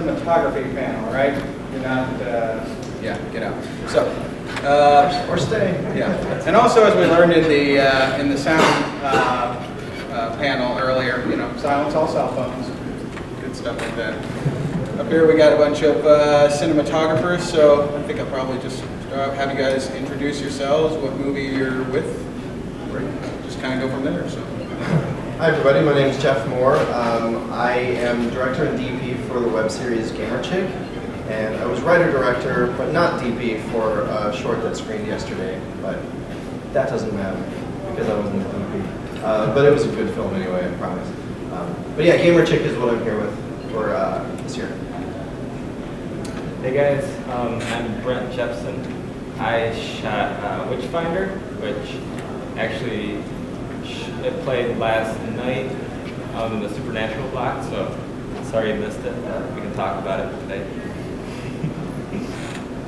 cinematography panel, right? You're not, yeah, get out. So, or stay. Yeah, and also as we learned in the sound panel earlier, you know, silence all cell phones, good stuff like that. Up here we got a bunch of cinematographers, so I think I'll probably just have you guys introduce yourselves, what movie you're with, just kind of go from there. So. Hi everybody, my name is Jeff Moore. I am director and DP for the web series Gamer Chick, and I was writer-director, but not DP for a short that screened yesterday, but that doesn't matter because I wasn't the DP. But it was a good film anyway, I promise. But yeah, Gamer Chick is what I'm here with for this year. Hey guys, I'm Brent Jepson. I shot Witchfinder, which actually it played last night in the Supernatural block, so sorry you missed it. We can talk about it today.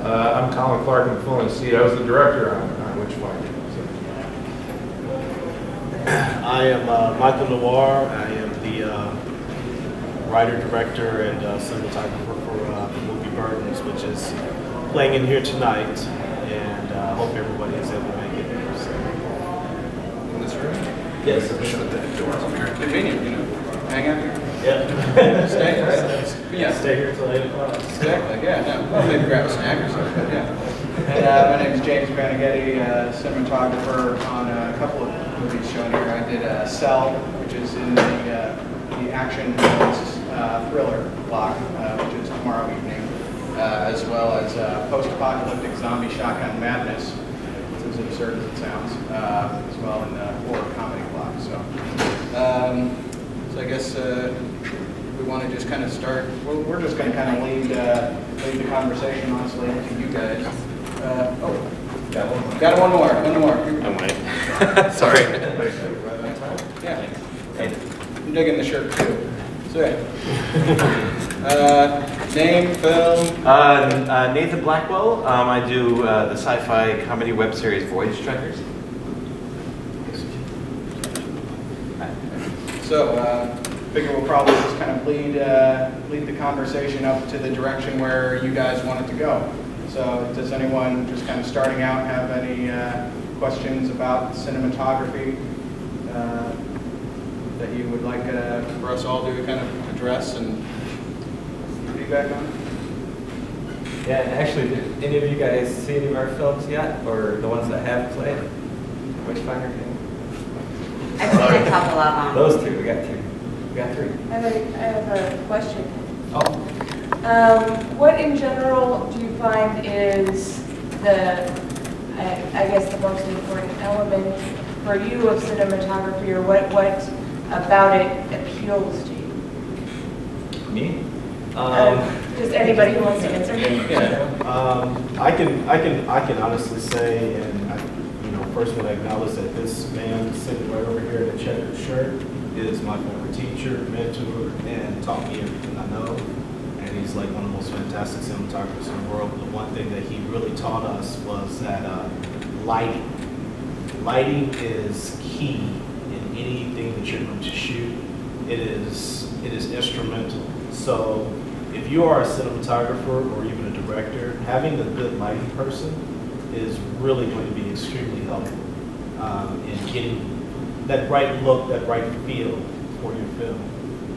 I'm Colin Clark. I'm filling a seat. I was the director on Witchfinder. I am Michael Noir. I am the writer, director, and cinematographer for the movie Burdens, which is playing in here tonight, and hope everybody is able to make it. So. In this room? Yes. Shut that door. Convenient, you know. Hang out here. Yeah. Stay, right? Yeah. Stay here till 8 o'clock. Exactly, yeah. No, well, maybe grab a snack or something, but yeah. And my name is James Banaghetti, cinematographer on a couple of movies shown here. I did Cell, which is in the action thriller block, which is tomorrow evening, as well as post-apocalyptic zombie shotgun madness. It's as absurd as it sounds, as well in the horror comedy block. So I guess we want to just kind of start. We're just going to kind of lead the conversation, honestly, to you guys. Got one more. I'm waiting. Sorry. Yeah. I'm digging the shirt too. So name, film. Nathan Blackwell. I do the sci-fi comedy web series Voyage Trekkers. So figure we'll probably just kind of lead the conversation up to the direction where you guys want it to go. So does anyone just kind of starting out have any questions about cinematography that you would like for us all to kind of address and feedback on? Yeah, and actually, did any of you guys see any of our films yet, or the ones that have played? Witchfinder? I've seen a couple of them. Those two, we got two. We got three. I have a question. Oh. What in general do you find is I guess the most important element for you of cinematography, or what about it appeals to you? Me? Just anybody who wants to answer. Yeah. I can honestly say, and first want to acknowledge that this man sitting right over here in the checkered shirt is my former teacher, mentor, and taught me everything I know. And he's like one of the most fantastic cinematographers in the world. But the one thing that he really taught us was that lighting. Lighting is key in anything that you're going to shoot. It is instrumental. So if you are a cinematographer or even a director, having a good lighting person is really going to be extremely helpful in getting that right look, that right feel for your film.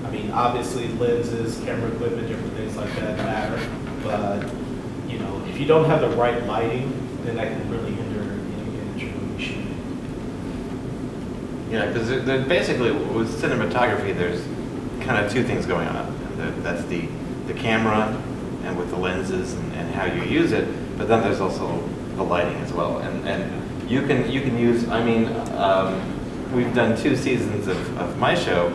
I mean, obviously lenses, camera equipment, different things like that matter, but if you don't have the right lighting, then that can really hinder anything that you're going to be shooting. Yeah, because basically with cinematography, there's kind of two things going on. That's the camera and with the lenses and how you use it, but then there's also the lighting as well. And you can use, we've done 2 seasons of my show,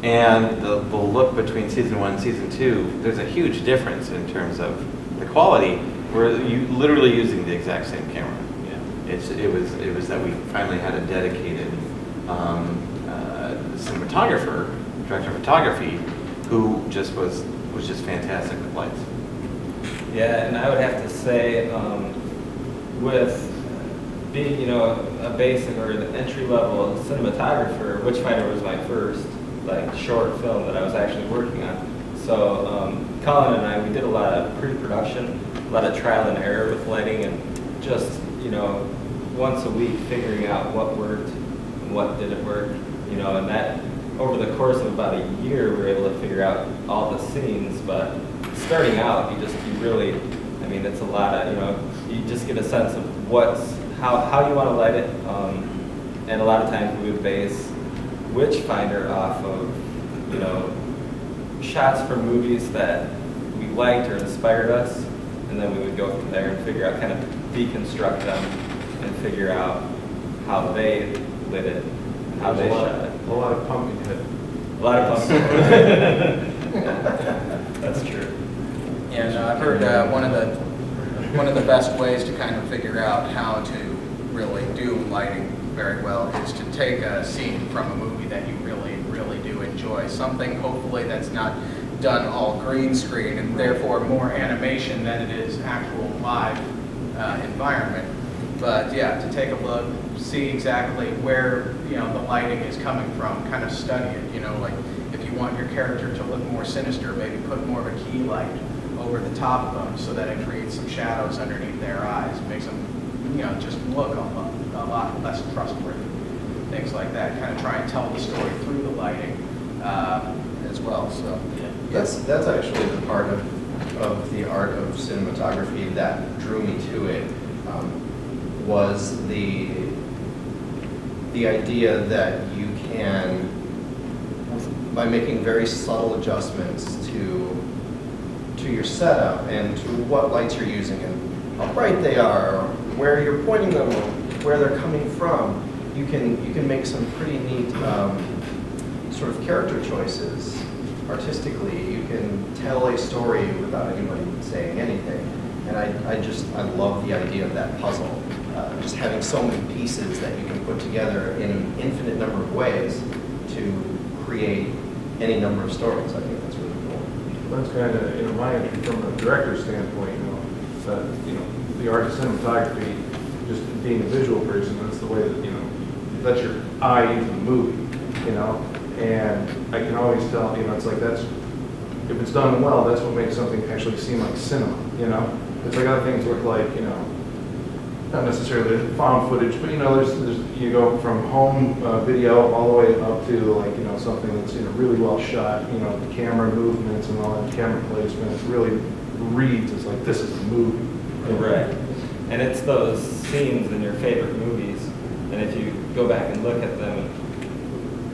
and the look between season 1 and season 2, there's a huge difference in terms of the quality. We're literally using the exact same camera. Yeah. It was that we finally had a dedicated cinematographer, director of photography, who was just fantastic with lights. Yeah, and I would have to say, with being, a basic or the entry-level cinematographer, Witchfinder was my first short film that I was actually working on. So Colin and I, we did a lot of pre-production, a lot of trial and error with lighting, and just, you know, once a week figuring out what worked and what didn't work, you know, and that over the course of about a year we were able to figure out all the scenes. But starting out, you really, I mean, it's a lot of, you know, you just get a sense of how you want to light it, and a lot of times we would base Witchfinder off of, you know, shots from movies that we liked or inspired us, and then we would go from there and figure out, kind of deconstruct them and figure out how they lit it, and how they shot it. A lot of Pumpkinhead. A lot of Pumpkinhead. That's true. Yeah, no, I've heard one of the best ways to kind of figure out how to really do lighting very well is to take a scene from a movie that you really, really do enjoy. Something hopefully that's not done all green screen and therefore more animation than it is actual live environment. But yeah, to take a look, see exactly where, you know, the lighting is coming from, kind of study it. You know, like if you want your character to look more sinister, maybe put more of a key light over the top of them so that it creates some shadows underneath their eyes, makes them, you know, just look a lot less trustworthy. Things like that, kind of try and tell the story through the lighting as well. So yeah. That's actually the part of the art of cinematography that drew me to it, was the idea that you can, by making very subtle adjustments to your setup and to what lights you're using and how bright they are, where you're pointing them, where they're coming from, you can make some pretty neat sort of character choices artistically. You can tell a story without anybody saying anything, and I love the idea of that puzzle. Just having so many pieces that you can put together in an infinite number of ways to create any number of stories. I think that's really cool. That's kind of, you know, my entry from a director's standpoint, you know, that, you know, the art of cinematography, just being a visual person, that's the way that, you know, that's your eye into the movie, you know, and I can always tell, you know, it's like if it's done well, that's what makes something actually seem like cinema, you know. It's like other things look like, you know, not necessarily found footage, but, you know, there's you go from home video all the way up to, like, you know, something that's, you know, really well shot, you know, the camera movements and all that camera placement, it really reads as like this is a movie. Right. And it's those scenes in your favorite movies, and if you go back and look at them,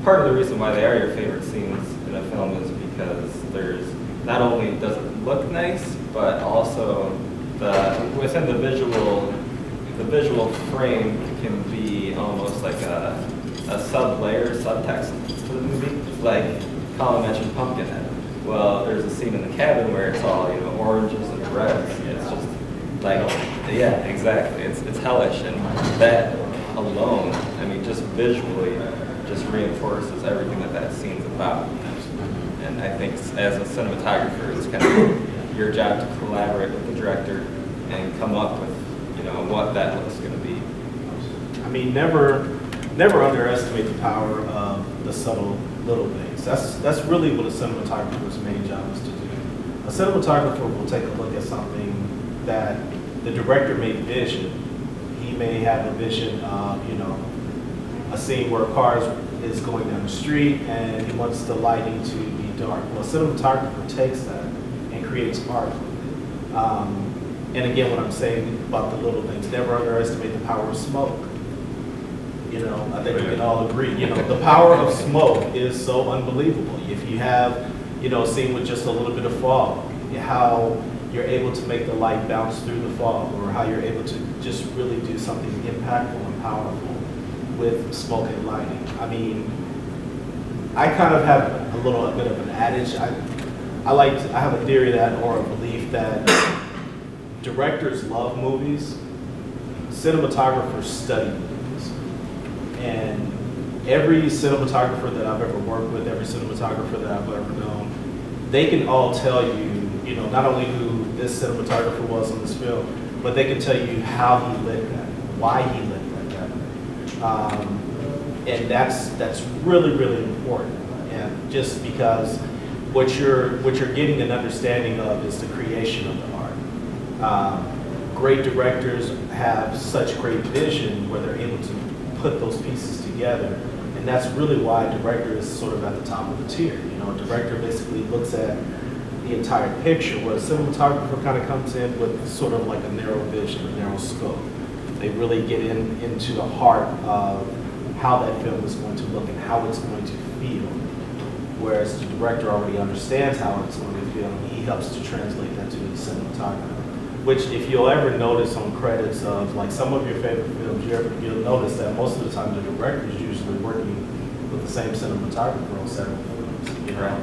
part of the reason why they are your favorite scenes in a film is because there's, not only does it look nice, but also within the visual frame can be almost like a sub-layer, subtext to the movie. Like Colin mentioned Pumpkinhead. Well, there's a scene in the cabin where it's all, you know, oranges and reds. It's just like, yeah, exactly. It's hellish, and that alone, I mean, just visually, just reinforces everything that scene's about. And I think as a cinematographer, it's kind of your job to collaborate with the director and come up with, you know, what that looks going to be. I mean, never underestimate the power of the subtle little things. That's really what a cinematographer's main job is to do. A cinematographer will take a look at something that the director may vision. He may have a vision of, you know, a scene where a car is going down the street and he wants the lighting to be dark. Well, a cinematographer takes that and creates art with it. And again, what I'm saying about the little things, never underestimate the power of smoke. You know, I think we can all agree. You know, the power of smoke is so unbelievable. If you have, you know, a scene with just a little bit of fog, how you're able to make the light bounce through the fog, or how you're able to just really do something impactful and powerful with smoke and lighting. I mean, I kind of have a bit of an adage. I have a theory that, or a belief that directors love movies, cinematographers study movies. And every cinematographer that I've ever worked with, every cinematographer that I've ever known, they can all tell you, you know, not only who this cinematographer was on this film, but they can tell you how he lit that, why he lit that way. And that's really, really important. And just because what you're getting an understanding of is the creation of the art. Great directors have such great vision where they're able to put those pieces together, and that's really why a director is sort of at the top of the tier. You know, a director basically looks at the entire picture, where a cinematographer kind of comes in with sort of like a narrow vision, a narrow scope. They really get into the heart of how that film is going to look and how it's going to feel. Whereas the director already understands how it's going to feel, and he helps to translate that to the cinematographer. Which, if you'll ever notice on credits of like some of your favorite films, you'll notice that most of the time the director is usually working with the same cinematographer on several films. You know,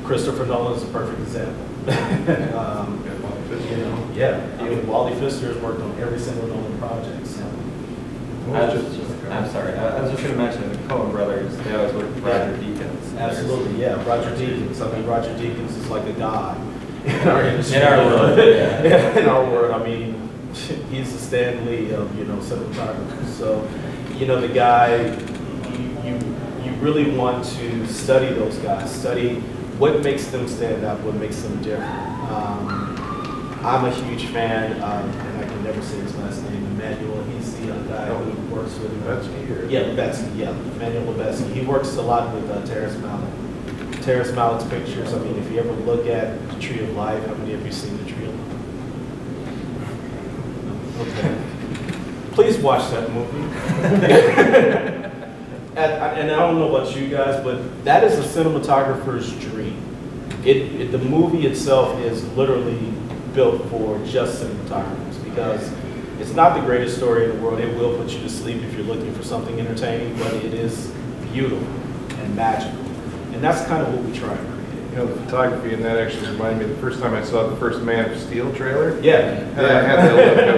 Christopher Nolan is a perfect example. You know, yeah, even Wally Pfister has worked on every single Nolan project. So. I'm sorry, I was just going to mention the Coen brothers, they always work with Roger Deakins. Absolutely, yeah, Roger Deakins. I mean, Roger Deakins is like a god in our industry. In our world, yeah. In our world, I mean, he's the Stan Lee of, you know, cinematography. So, you know, the guy, you really want to study those guys, study what makes them stand out, what makes them different. I'm a huge fan of, and I can never say his last name, Emmanuel. He's the guy who works with Lubezki. Yeah, Lubezki, yeah, Emmanuel Lubezki. He works a lot with Terrence Malick. Terrence Malick's pictures, I mean, if you ever look at The Tree of Life, how many of you seen The Tree of Life? Okay. Please watch that movie. and I don't know about you guys, but that is a cinematographer's dream. The movie itself is literally built for just cinematographers because it's not the greatest story in the world. It will put you to sleep if you're looking for something entertaining, but it is beautiful and magical. And that's kind of what we try to create. You know, the photography in that actually reminded me of the first time I saw the first Man of Steel trailer. Yeah. I had that look of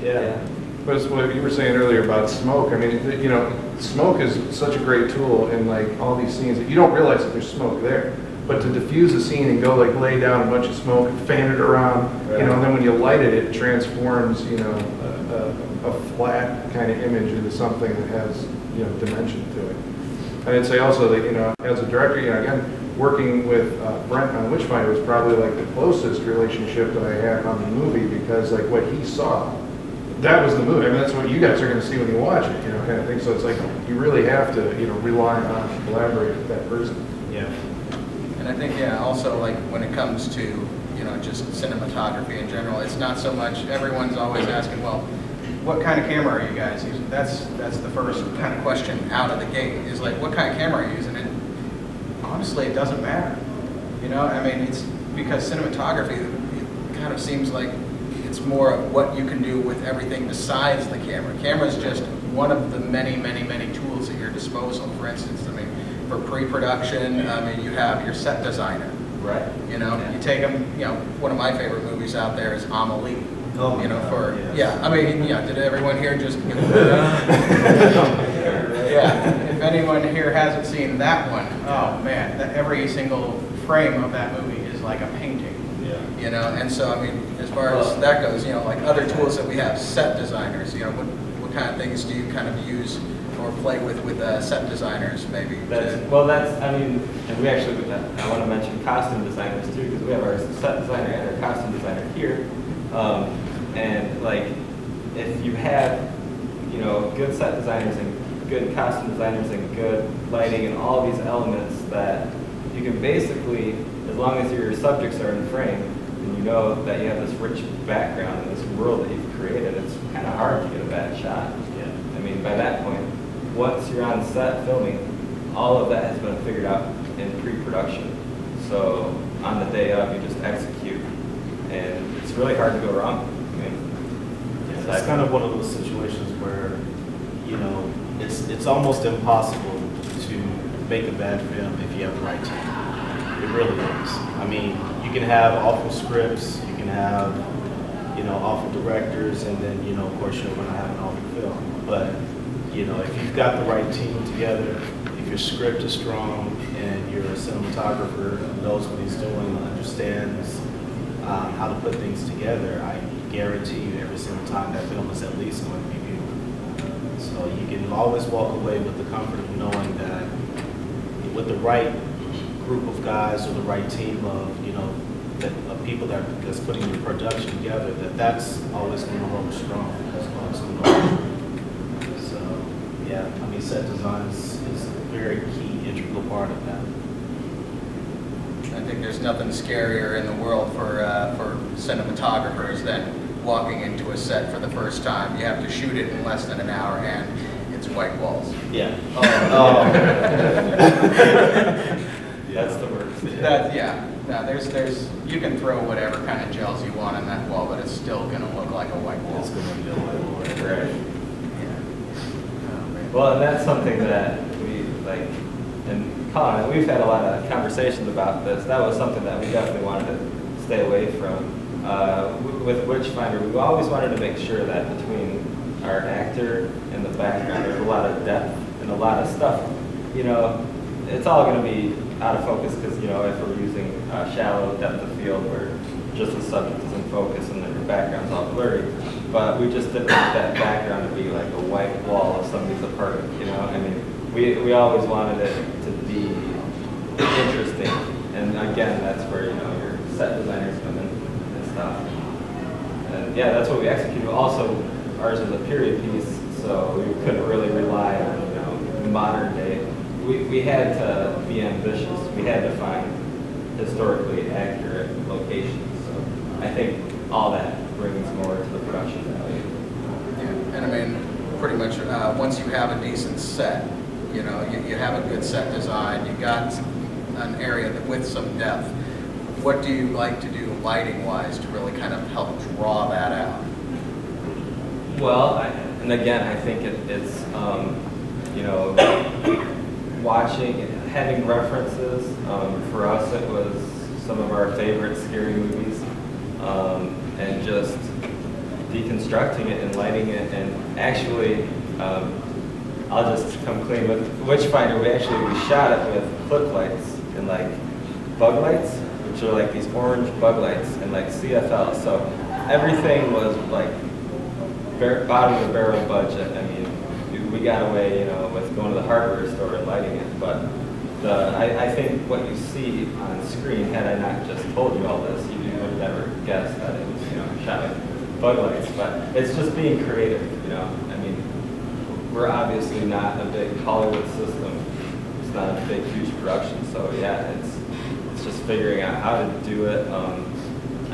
it, Yeah. But it's what you were saying earlier about smoke. I mean, you know, smoke is such a great tool in like all these scenes that you don't realize that there's smoke there. But to diffuse a scene and go like lay down a bunch of smoke and fan it around, you know, and then when you light it, it transforms, you know, a flat kind of image into something that has, you know, dimension to it. And I'd say also that, you know, as a director, you know, again, working with Brent on Witchfinder was probably like the closest relationship that I had on the movie because like what he saw, that was the movie. I mean, that's what you guys are going to see when you watch it, you know, kind of thing. So it's like you really have to, you know, rely on, collaborate with that person. Yeah. And I think, yeah, also like when it comes to, you know, just cinematography in general, it's not so much, everyone's always asking, well, what kind of camera are you guys using? That's the first kind of question out of the gate is like, what kind of camera are you using? And honestly, it doesn't matter. You know, I mean, it's because cinematography, it kind of seems like it's more of what you can do with everything besides the camera. Camera is just one of the many, many, many tools at your disposal. For instance, I mean, for pre-production, I mean, you have your set designer. Right. You know, you take them, you know, one of my favorite movies out there is Amelie. Oh, you know, for, yes. yeah, I mean, yeah, did everyone here just, yeah, if anyone here hasn't seen that one, oh man, every single frame of that movie is like a painting. Yeah. You know, and so, I mean, as far as that goes, you know, like other tools that we have, set designers, you know, what kind of things do you kind of use or play with set designers, maybe? I mean, and we actually, I want to mention costume designers too, because we have our set designer and our costume designer here. And like, if you have, you know, good set designers and good costume designers and good lighting and all these elements that you can basically, as long as your subjects are in frame, and you know that you have this rich background in this world that you've created, it's kind of hard to get a bad shot. Yeah. I mean, by that point, once you're on set filming, all of that has been figured out in pre-production. So on the day of, you just execute, and it's really hard to go wrong. It's kind of one of those situations where, you know, it's almost impossible to make a bad film if you have the right team. It really is. I mean, you can have awful scripts, you can have, you know, awful directors, and then, you know, of course, you're going to have an awful film. But, you know, if you've got the right team together, if your script is strong, and you're a cinematographer who knows what he's doing, understands how to put things together, I guarantee you every single time that film is at least going to be beautiful. So you can always walk away with the comfort of knowing that with the right group of guys or the right team of, you know, of people that's putting your production together, that's always going to hold strong. That's always going to hold strong. So, yeah, I mean, set design is a very key, integral part of that. I think there's nothing scarier in the world for cinematographers than walking into a set for the first time. You have to shoot it in less than an hour and it's white walls. Yeah. That's the worst. Now there's you can throw whatever kind of gels you want on that wall, but it's still going to look like a white wall. It's going to be a white wall. Right. Yeah. Oh, man. Well, and that's something that we like, and Colin, we've had a lot of conversations about this. That was something that we definitely wanted to stay away from. With Witchfinder, we always wanted to make sure that between our actor and the background, there's a lot of depth and a lot of stuff. You know, it's all going to be out of focus because, you know, if we're using shallow depth of field where just the subject is in focus and then your background's all blurry. But we just didn't want that background to be like a white wall of somebody's apartment, you know? I mean, we always wanted it to be interesting. And again, that's where, you know, your set designers come in and stuff. And yeah, that's what we executed. Also, ours is a period piece, so we couldn't really rely on, you know, modern day. We had to be ambitious. We had to find historically accurate locations. So I think all that brings more to the production value. Yeah, and I mean, pretty much once you have a decent set, you know, you have a good set design, you got an area with some depth. What do you like to do lighting-wise to really kind of help draw that out? Well, and again, I think it's you know, watching, having references. For us, it was some of our favorite scary movies, and just deconstructing it and lighting it. And actually, I'll just come clean with Witchfinder. We shot it with clip lights and like bug lights, which are like these orange bug lights, and like CFL. So everything was like bottom of the barrel budget. I mean, we got away, you know, with going to the hardware store and lighting it. But I think what you see on screen, had I not just told you all this, you would have never guessed that it was, you know, shot with bug lights. But it's just being creative, you know. I mean, we're obviously not a big Hollywood system. It's not a big, huge production. So yeah, it's just figuring out how to do it. I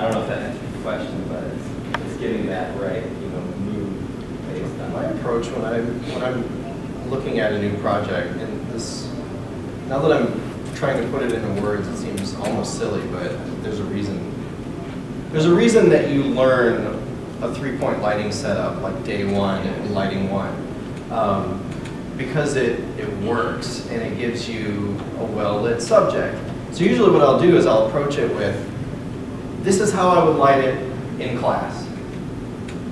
don't know if that answers your question, but it's getting that right, you know, move based on My approach when I'm looking at a new project, and this, now that I'm trying to put it into words, it seems almost silly, but there's a reason. There's a reason that you learn a 3-point lighting setup like day one and lighting one, because it works and it gives you a well-lit subject. So usually what I'll do is I'll approach it with, this is how I would light it in class.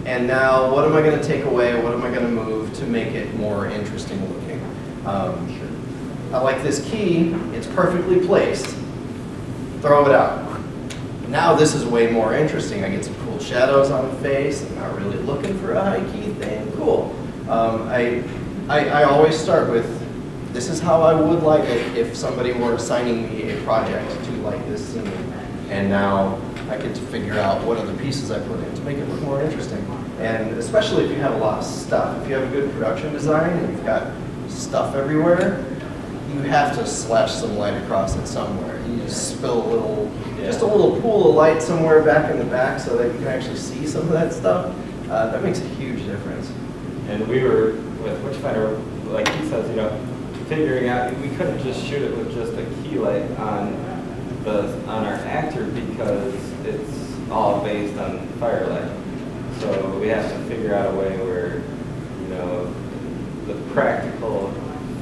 And now, what am I going to take away? What am I going to move to make it more interesting looking? I like this key. It's perfectly placed. Throw it out. Now this is way more interesting. I get some cool shadows on the face. I'm not really looking for a high key thing. Cool. I always start with, this is how I would light it if somebody were assigning me a project to light this scene. And now I get to figure out what other pieces I put in to make it look more interesting. And especially if you have a lot of stuff. If you have a good production design and you've got stuff everywhere, you have to slash some light across it somewhere. You just spill a little, just a little pool of light somewhere back in the back so that you can actually see some of that stuff. That makes a huge difference. And we were, with Witchfinder, like he says, you know, figuring out, we couldn't just shoot it with just a key light on our actor because it's all based on firelight. So we have to figure out a way where, you know, the practical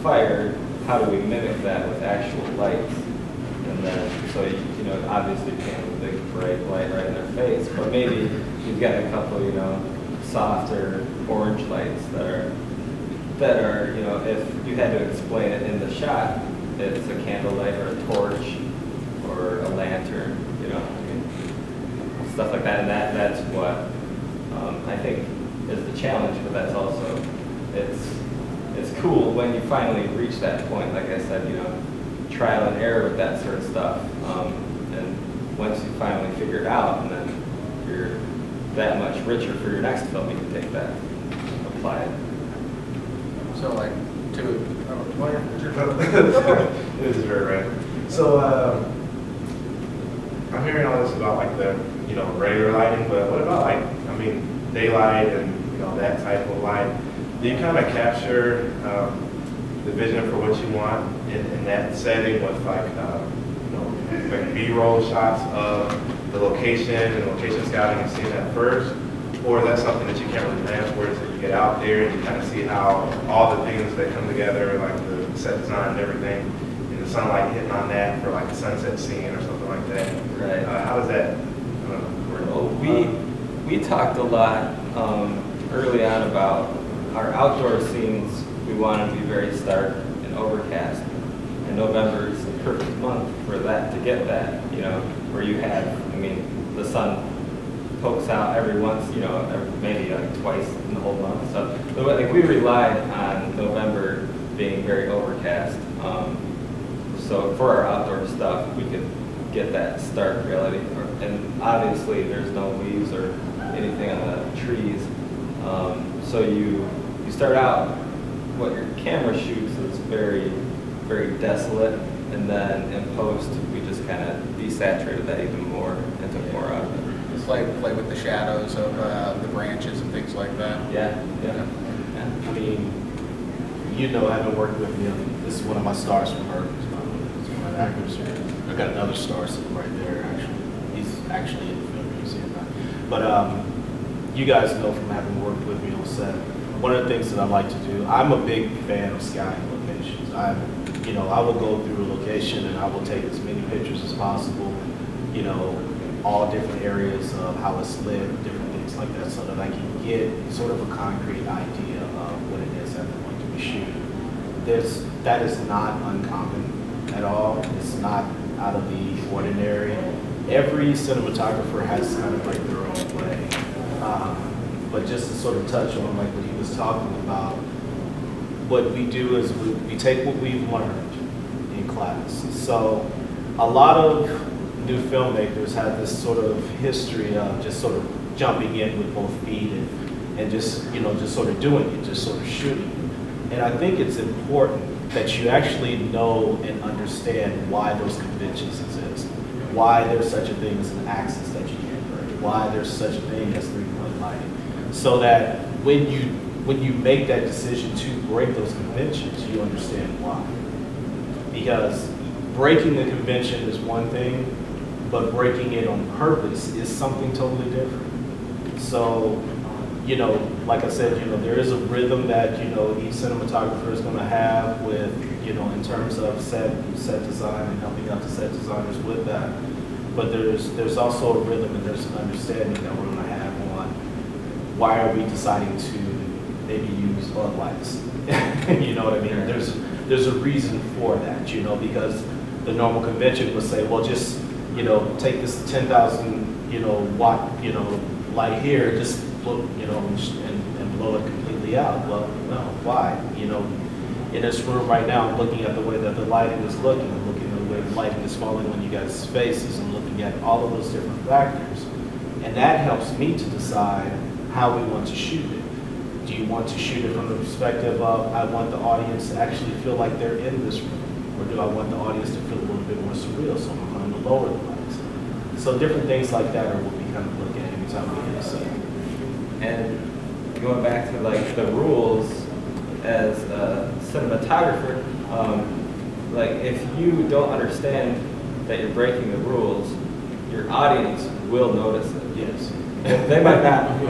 fire, how do we mimic that with actual lights? And then, so you know, obviously you can't have a big bright light right in their face, but maybe you've got a couple, you know, softer orange lights that are, you know, if you had to explain it in the shot, it's a candlelight or a torch or a lantern, you know, I mean, stuff like that. And that's what I think is the challenge, but that's also, it's cool when you finally reach that point, like I said, you know, trial and error with that sort of stuff. And once you finally figure it out, and then you're that much richer for your next film, you can take that, apply it. So like, This is very random. So, I'm hearing all this about like the, regular lighting, but what about like, daylight and, that type of light? Do you kind of capture the vision for what you want in that setting with like, like B-roll shots of the location and location scouting and seeing that first? Or is that something that you can't really plan for? Is that you get out there and you kind of see how all the things that come together, like the set design and everything, and the sunlight hitting on that for like a sunset scene or something like that? Right. How does that work? Well, we talked a lot early on about our outdoor scenes. We want to be very stark and overcast. And November is the perfect month for that, to get that, where you have, the sun pokes out every once, maybe like twice in the whole month. So like we relied on November being very overcast. So for our outdoor stuff, we could get that stark reality. And obviously there's no leaves or anything on the trees. So you start out, what your camera shoots is very, very desolate. And then in post, we just kind of desaturated that even more and took more out of it. Just like play with the shadows of the branches and things like that. Yeah. Having worked with him, this is one of my stars from her. It's one of my actors here. I got another star sitting right there, actually. He's actually in the film museum now. But you guys know from having worked with me on set, one of the things that I like to do, I'm a big fan of scouting locations. I will go through a location and I will take as many pictures as possible, all different areas of how it's lit, different things like that, so that I can get sort of a concrete idea of what it is that I'm going to be shooting. That is not uncommon at all. It's not out of the ordinary. Every cinematographer has kind of like their own way. But just to sort of touch on like what he was talking about, what we do is we take what we've learned in class. So a lot of new filmmakers have this sort of history of just sort of jumping in with both feet and just, just sort of doing it, just sort of shooting. And I think it's important that you actually know and understand why those conventions exist, why there's such a thing as an axis that you can't break, why there's such a thing as three-point lighting, so that when you make that decision to break those conventions, you understand why. Because breaking the convention is one thing, but breaking it on purpose is something totally different. So, like I said, there is a rhythm that, each cinematographer is going to have with, in terms of set design and helping out the set designers with that. But there's also a rhythm and there's an understanding that we're going to have on why are we deciding to maybe use floodlights. You know what I mean? There's a reason for that, because the normal convention would say, well, just, take this 10,000, watt, light here, just blow, and blow it completely out. Well, no, why? In this room right now, I'm looking at the way that the lighting is looking, I'm looking at the way the lighting is falling on you guys' faces, I'm looking at all of those different factors. And that helps me to decide how we want to shoot it. Do you want to shoot it from the perspective of, I want the audience to actually feel like they're in this room? Or do I want the audience to feel a little bit more surreal, so I'm going to lower the lights? So different things like that are what we kind of look at anytime we get a set. And going back to like the rules as a cinematographer, like if you don't understand that you're breaking the rules, your audience will notice it. Yes. They might not,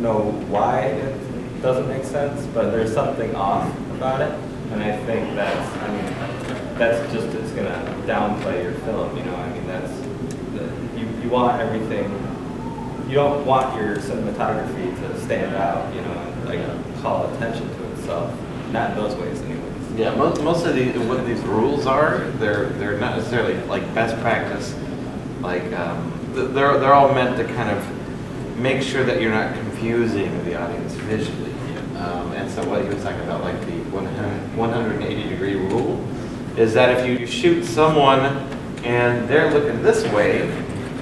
know why it doesn't make sense, but there's something off about it. And I think that's just, it's gonna downplay your film, you want everything, you don't want your cinematography to stand out, and like call attention to itself. Not in those ways anyways. Yeah, most of what these rules are, they're not necessarily like best practice. Like they're all meant to kind of make sure that you're not confusing the audience visually. And so what he was talking about, like the 180-degree rule, is that if you shoot someone and they're looking this way,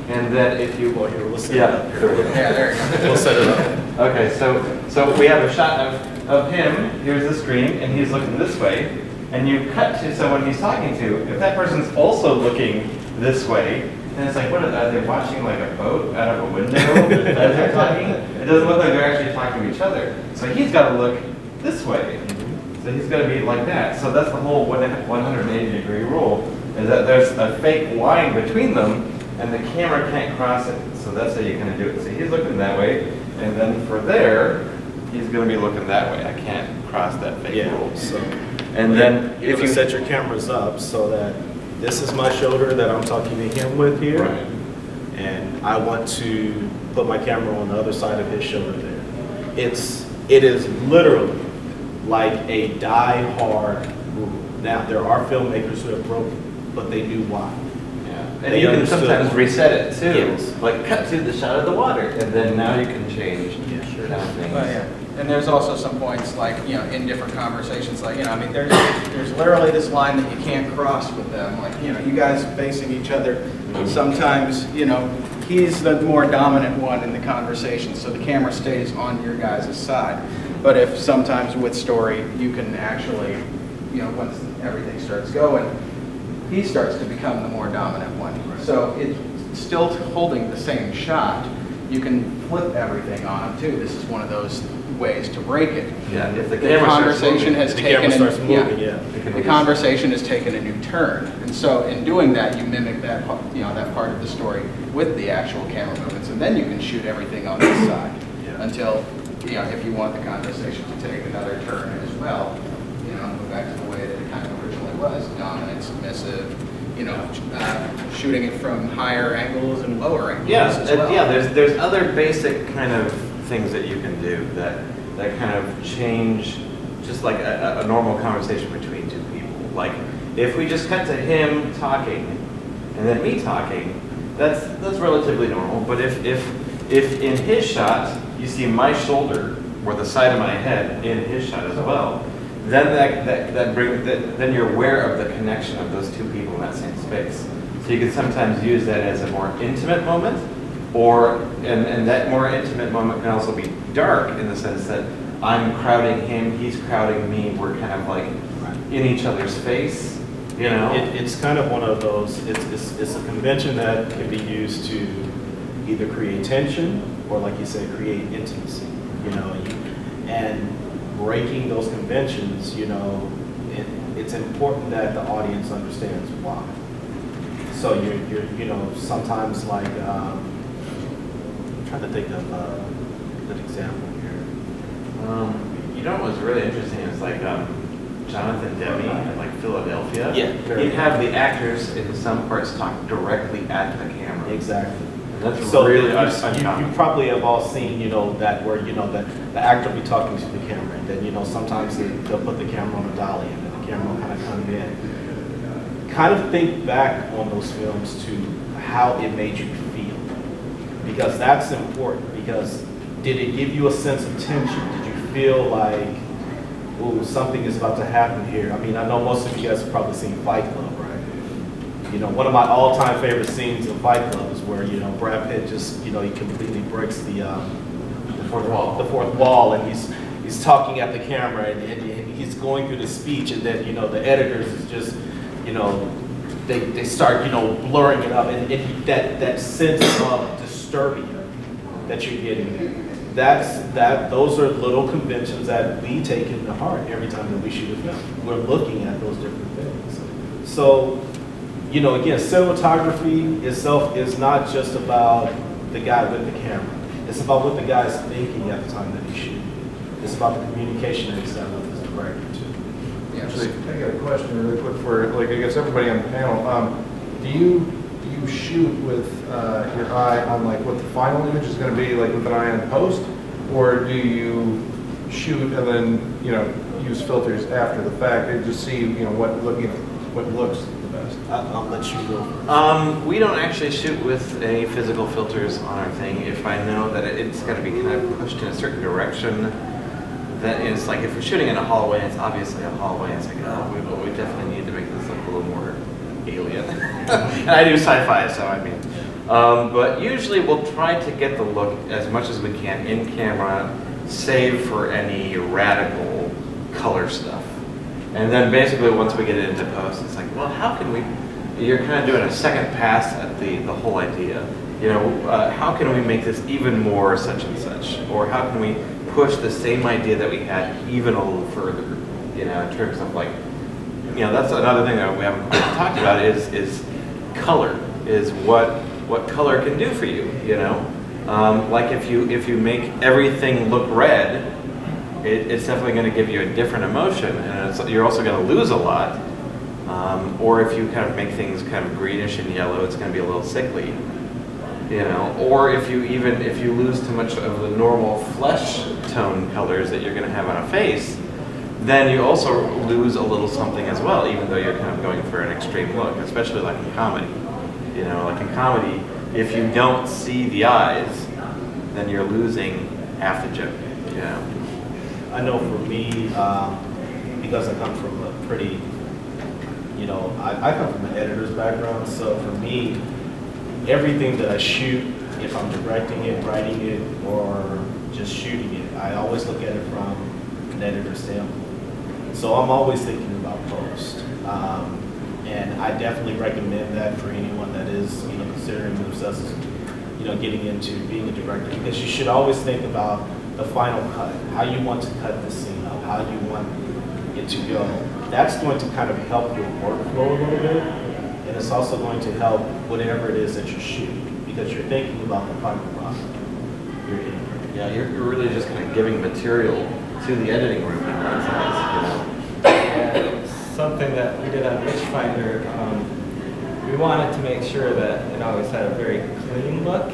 and then if you, Well, here, we'll set yeah, it up. Yeah, there you go. We'll set it up. okay, so we have a shot of him, here's the screen, and he's looking this way, and you cut to someone he's talking to. If that person's also looking this way, then it's like, what are they watching, like a boat out of a window as they're talking? It doesn't look like they're actually talking to each other. So he's got to look this way. So he's got to be like that. So that's the whole 180-degree rule, is that there's a fake line between them, and the camera can't cross it. So that's how you kind of do it. So he's looking that way, and then for there, he's going to be looking that way. I can't cross that fake rule. So, And then if you set your cameras up so that this is my shoulder that I'm talking to him with here, Right. and I want to put my camera on the other side of his shoulder there. It is literally like a die-hard rule. Now, there are filmmakers who have broken, but they knew why. And They you can understood. sometimes reset it too. Yes. Like cut to the shot of the water, and then now you can change kind of things. Well, yeah, and there's also some points like, in different conversations, like, I mean, there's literally this line that you can't cross with them, like, you guys facing each other. Sometimes, he's the more dominant one in the conversation, so the camera stays on your guys' side. But if sometimes with story, you can actually, once everything starts going, he starts to become the more dominant one. So it's still holding the same shot. You can flip everything on him too. This is one of those ways to break it. Yeah, if the The camera conversation has The taken camera starts moving, it can the release. conversation has taken a new turn, and so in doing that, you mimic that that part of the story with the actual camera movements, and then you can shoot everything on this side until if you want the conversation to take another turn as well, go back to the way that it kind of originally was, dominant, submissive, shooting it from higher angles and lower angles as well. There's other basic kind of things that you can do that kind of change just like a normal conversation between two people. Like if we just cut to him talking and then me talking, that's relatively normal. But if in his shot you see my shoulder or the side of my head in his shot as well, then then you're aware of the connection of those two people in that same space. So you can sometimes use that as a more intimate moment, and that more intimate moment can also be dark in the sense that I'm crowding him, he's crowding me, we're kind of like in each other's face, It's kind of one of those, it's a convention that can be used to either create tension or, like you said, create intimacy, and breaking those conventions, it's important that the audience understands why. So you're sometimes like, I'm trying to think of a good example here. What was really interesting is like Jonathan Demme in like Philadelphia. Yeah. He'd have the actors in some parts talk directly at the camera. Exactly. And that's So really you uncommon. probably have all seen, that where, that the actor will be talking to the camera, and then, sometimes they'll put the camera on a dolly, and then the camera will kind of come in. Kind of think back on those films to how it made you feel, because that's important, because did it give you a sense of tension? Did you feel like, ooh, something is about to happen here? I mean, I know most of you guys have probably seen Fight Club, right? One of my all-time favorite scenes in Fight Club is where, Brad Pitt just, he completely breaks the fourth wall, and he's talking at the camera, and he's going through the speech, and then, the editors is just, they start, blurring it up, and that sense of disturbia that you're getting, those are little conventions that we take into heart every time that we shoot a film. We're looking at those different things. So, again, cinematography itself is not just about the guy with the camera. It's about what the guy's thinking at the time that he's shooting. It's about the communication that he's having with his director too. Yeah. Actually, I got a question really quick for, like, I guess everybody on the panel. Do you shoot with your eye on like what the final image is going to be, like with an eye on post, or do you shoot and then use filters after the fact and just see what looks the best? I'll let you go. We don't actually shoot with a physical filters on our thing. If I know that it's got to be kind of pushed in a certain direction, that is like if we're shooting in a hallway, it's obviously a hallway. It's like, oh, we definitely need to make this look a little more alien. And I do sci-fi, so I mean. But usually we'll try to get the look as much as we can in camera, save for any radical color stuff. And then basically once we get it into post, it's like, well, how can we, you're kind of doing a second pass at the whole idea. You know, how can we make this even more such and such? Or how can we push the same idea that we had even a little further? You know, in terms of like, you know, that's another thing that we haven't quite talked about is color, is what color can do for you, you know? Like if you make everything look red, it's definitely going to give you a different emotion, and you're also going to lose a lot. Or if you kind of make things kind of greenish and yellow, it's going to be a little sickly, you know. Or if you lose too much of the normal flesh tone colors that you're going to have on a face, then you also lose a little something as well, even though you're kind of going for an extreme look, especially like in comedy. You know, like in comedy, if you don't see the eyes, then you're losing half the joke, you know. I know for me, because I come from a pretty, you know, I come from an editor's background, so for me, everything that I shoot, if I'm directing it, writing it, or just shooting it, I always look at it from an editor's standpoint. So I'm always thinking about post. And I definitely recommend that for anyone that is, you know, considering themselves, you know, getting into being a director, because you should always think about the final cut, how you want to cut the scene up, how you want it to go. That's going to kind of help your workflow a little bit, and it's also going to help whatever it is that you're shooting, because you're thinking about the final product you're in. Yeah, you're really just kind of giving material to the editing room. That's nice, you know. And something that we did on Witchfinder, we wanted to make sure that it always had a very clean look.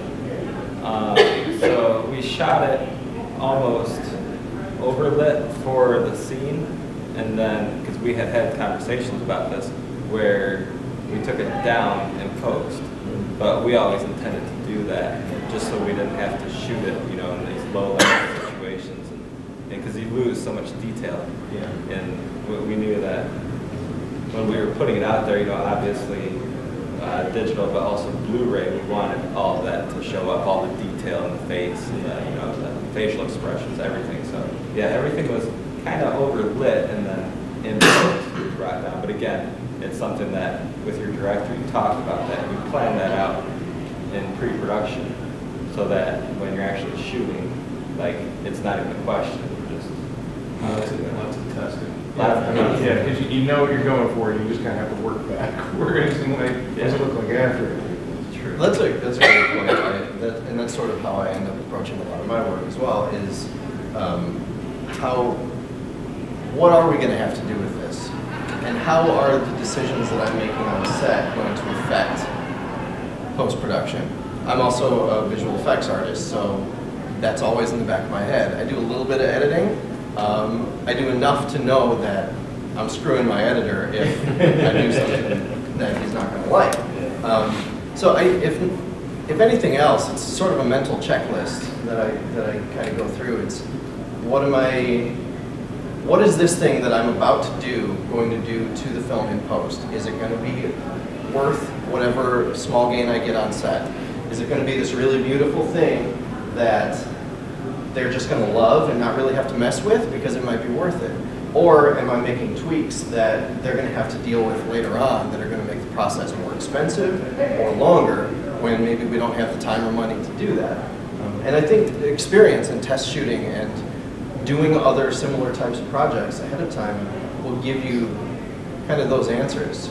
So we shot it almost overlit for the scene, and then, because we had conversations about this, where we took it down in post, but we always intended to do that just so we didn't have to shoot it, you know, in these low light situations, and because you lose so much detail. Yeah. And we knew that when we were putting it out there, you know, obviously digital, but also Blu-ray, we wanted all of that to show up, all the detail in the face, and you know, the facial expressions, everything. So yeah, everything was kind of overlit, and then in post we brought down. But again, it's something that with your director, you talk about that, you plan that out in pre-production, so that when you're actually shooting, like, it's not even a question. Just Lots of testing. Yeah, Yeah, because you know what you're going for, and you just kind of have to work back. We're going to see what it look like after. true. That's a great point, and that's sort of how I end up approaching a lot of my work as well, is what are we going to have to do with this? And how are the decisions that I'm making on set going to affect post-production? I'm also a visual effects artist, so that's always in the back of my head. I do a little bit of editing. I do enough to know that I'm screwing my editor if I do something that he's not going to like. So if anything else, it's sort of a mental checklist that I kind of go through. It's what is this thing that I'm about to do going to do to the film in post? Is it going to be worth whatever small gain I get on set? Is it going to be this really beautiful thing that they're just going to love and not really have to mess with because it might be worth it? Or am I making tweaks that they're going to have to deal with later on that are going to make the process more expensive or longer when maybe we don't have the time or money to do that? And I think experience and test shooting and doing other similar types of projects ahead of time will give you kind of those answers.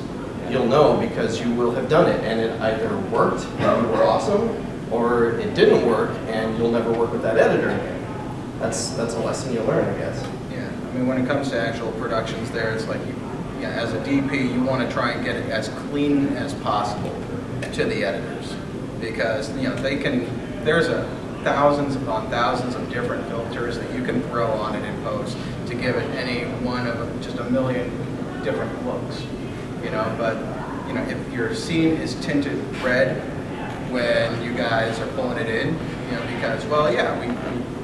You'll know because you will have done it and it either worked and you were awesome, or it didn't work and you'll never work with that editor again. That's a lesson you learn, I guess. Yeah, I mean, when it comes to actual productions there, it's like, as a DP, you want to try and get it as clean as possible to the editors. Because, there's thousands upon thousands of different filters that you can throw on it in post to give it any one of just a million different looks. But if your scene is tinted red when you guys are pulling it in, because, well, yeah,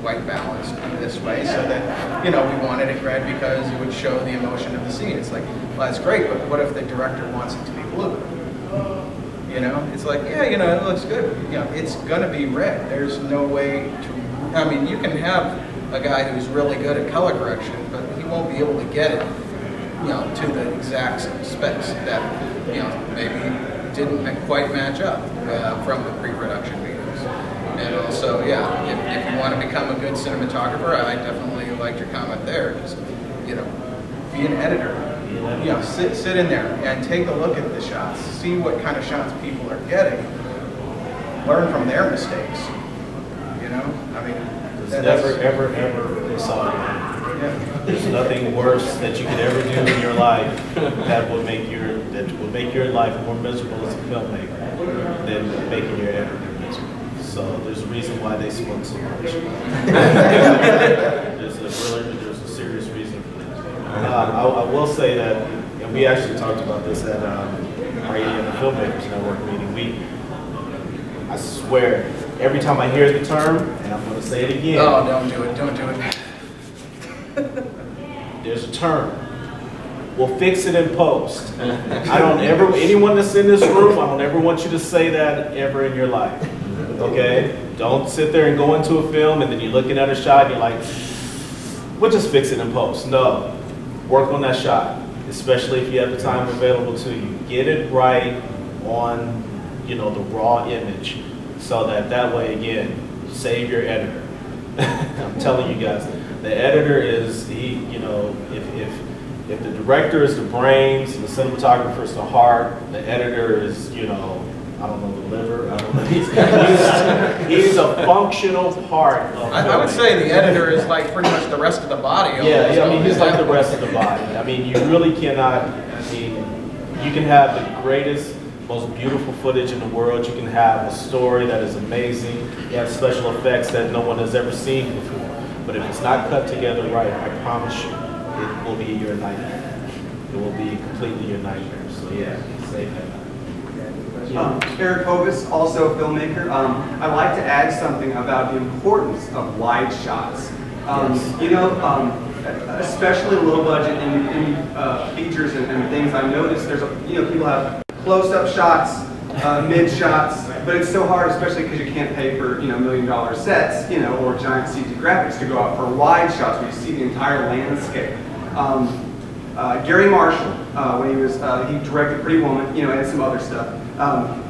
white balance this way, so that, you know, we wanted it red because it would show the emotion of the scene. It's like, well, that's great, but what if the director wants it to be blue? You know, it's like, yeah, you know, it looks good. You know, it's gonna be red. There's no way to, I mean, you can have a guy who's really good at color correction, but he won't be able to get it, you know, to the exact specs that, you know, maybe didn't quite match up from the pre-production meetings. And also, yeah, if you want to become a good cinematographer, I definitely liked your comment there. Just, you know, be an editor. You know, sit in there and take a look at the shots. See what kind of shots people are getting. Learn from their mistakes. You know, I mean, Never, ever, ever insult you. yeah. There's nothing worse that you could ever do in your life that will make your life more miserable as a filmmaker than making your editor miserable. So there's a reason why they smoke so much. There's a serious reason for that. I will say that, and we actually talked about this at our Indiana Filmmakers Network meeting. I swear, every time I hear the term, and I'm going to say it again. Oh, don't do it. Don't do it. There's a term. We'll fix it in post. I don't ever, anyone that's in this room, I don't ever want you to say that ever in your life. Okay? Don't sit there and go into a film and then you're looking at a shot and you're like, we'll just fix it in post. No. Work on that shot, especially if you have the time available to you. Get it right on, you know, the raw image, so that way, again, save your editor. I'm telling you guys, the editor is, you know, if the director is the brains, the cinematographer is the heart, the editor is, you know, I don't know, the liver, I don't know. He's a functional part of I would say the editor is like pretty much the rest of the body. Yeah, I mean, he's like the rest of the body. I mean, you really cannot, I mean, you can have the greatest, most beautiful footage in the world. You can have a story that is amazing. You have special effects that no one has ever seen before. But if it's not cut together right, I promise you, it will be your nightmare. It will be completely your nightmare. So yeah, save that. Eric Hovis, also a filmmaker. I'd like to add something about the importance of wide shots. You know, especially low budget in features and things. I noticed there's you know, people have close-up shots, mid shots, but it's so hard, especially because you can't pay for, you know, $1 million sets, you know, or giant CG graphics to go out for wide shots where you see the entire landscape. Gary Marshall, when he directed Pretty Woman, you know, and some other stuff.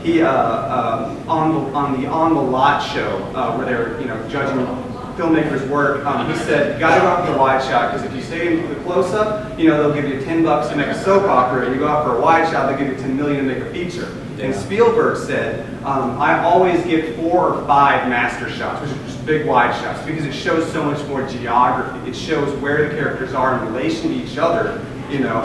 He on the Lot show where they're, you know, judging filmmakers' work, he said, you gotta go out for the wide shot, because if you stay in the close-up, you know, they'll give you $10 to make a soap opera, and you go out for a wide shot, they'll give you $10 million to make a feature. Yeah. And Spielberg said, I always get 4 or 5 master shots, which are just big wide shots, because it shows so much more geography. It shows where the characters are in relation to each other, you know,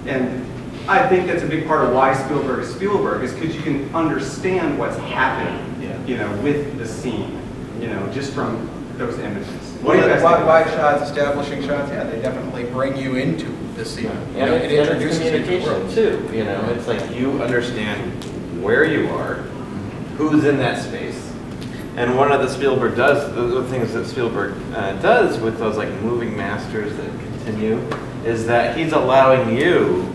and I think that's a big part of why Spielberg is Spielberg, is because you can understand what's happening, yeah, you know, with the scene, you know, just from those images. What do you guys think? Wide shots, establishing shots, yeah, they definitely bring you into the scene. Yeah. You know, it introduces you to the communication world. too. You know, it's like you understand where you are, who's in that space. And one of the Spielberg does, the things that Spielberg does with those like moving masters that continue, is that he's allowing you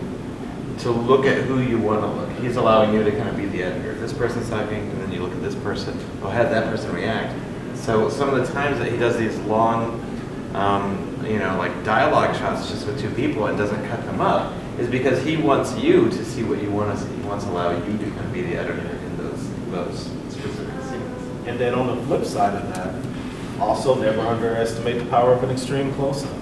to look at who you want to look. He's allowing you to kind of be the editor. This person's talking, and then you look at this person. Oh, have that person react. So some of the times that he does these long, you know, like dialogue shots just with 2 people and doesn't cut them up, is because he wants you to see what you want to see. He wants to allow you to kind of be the editor in those specific scenes. And then on the flip side of that, also never underestimate the power of an extreme close-up.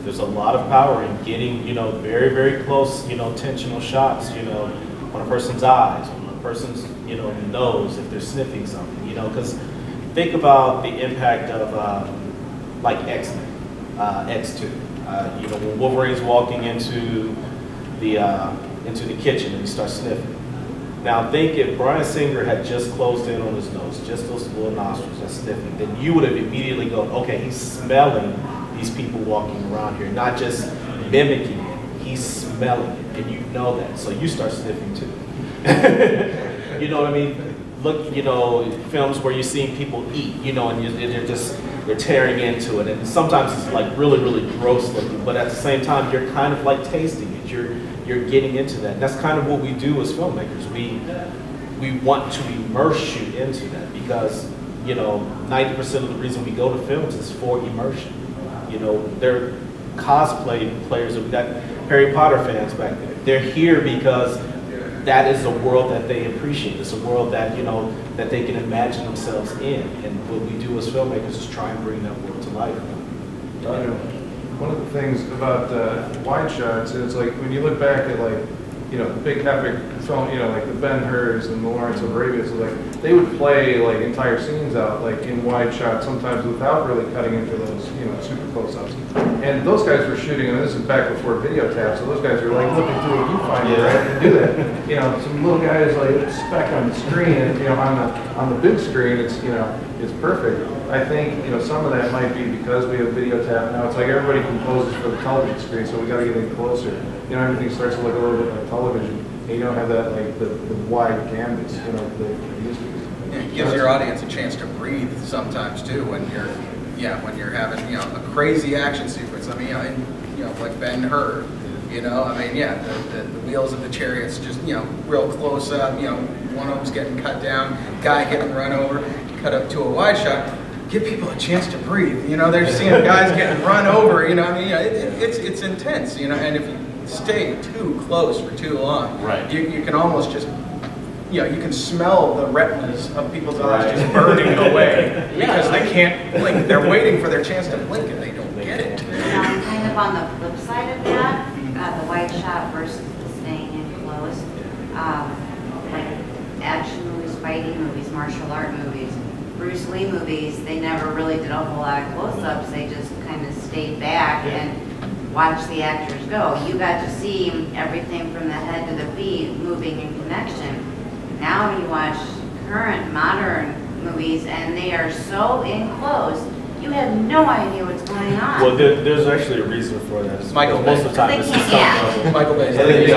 There's a lot of power in getting, you know, very, very close, you know, tensional shots, you know, on a person's eyes, on a person's, you know, nose, if they're sniffing something, you know, because think about the impact of, like X-Men, X2. You know, when Wolverine's walking into the kitchen and he starts sniffing. Now think if Bryan Singer had just closed in on his nose, just those little nostrils, just sniffing, then you would have immediately gone, okay, he's smelling these people walking around here, not just mimicking it, he's smelling it, and you know that, so you start sniffing too. You know what I mean? Look, you know, films where you're seeing people eat, you know, and they're just they're tearing into it, and sometimes it's like really, really gross looking, but at the same time, you're kind of like tasting it. You're getting into that. And that's kind of what we do as filmmakers. We want to immerse you into that because, you know, 90% of the reason we go to films is for immersion. You know, they're cosplay players, we got Harry Potter fans back there. They're here because that is a world that they appreciate. It's a world that, you know, that they can imagine themselves in. And what we do as filmmakers is try and bring that world to life. One of the things about wide shots is like when you look back at like, you know, the big epic film, you know, like the Ben-Hurs and the Lawrence of Arabia, so like they would play like entire scenes out like in wide shots, sometimes without really cutting into those, you know, super close-ups. And those guys were shooting, and this is back before video tap, so those guys were like looking through a viewfinder, right, and do that. You know, some little guys like spec on the screen, and you know, on the big screen, it's, you know, it's perfect. I think, you know, some of that might be because we have video tap now. It's like everybody composes for the television screen, so we got to get in closer. You know, everything starts to look a little bit like television, and you don't have that like the wide canvas, you know, the used to. It gives your audience a chance to breathe sometimes too when you're having, you know, a crazy action sequence. I mean, you know, like Ben-Hur, you know, I mean, yeah, the wheels of the chariots just, you know, real close up, you know, one of them's getting cut down, guy getting run over, cut up to a wide shot. Give people a chance to breathe. You know, they're seeing guys getting run over. You know, I mean, yeah, it's intense. You know, and if you stay too close for too long, right, you can almost just, you know, you can smell the retinas of people's eyes just burning away because they can't blink. They're waiting for their chance to blink and they don't get it. Kind of on the flip side of that, the wide shot versus the staying in close, like action movies, fighting movies, martial art movies, Bruce Lee movies, they never really did a whole lot of close-ups. They just kind of stayed back and watched the actors go. You got to see everything from the head to the feet moving in connection. Now you watch current modern movies and they are so in close, you have no idea what's going on. Well, there's actually a reason for that. Michael most of the time it's stunt doubles. Michael Bay. You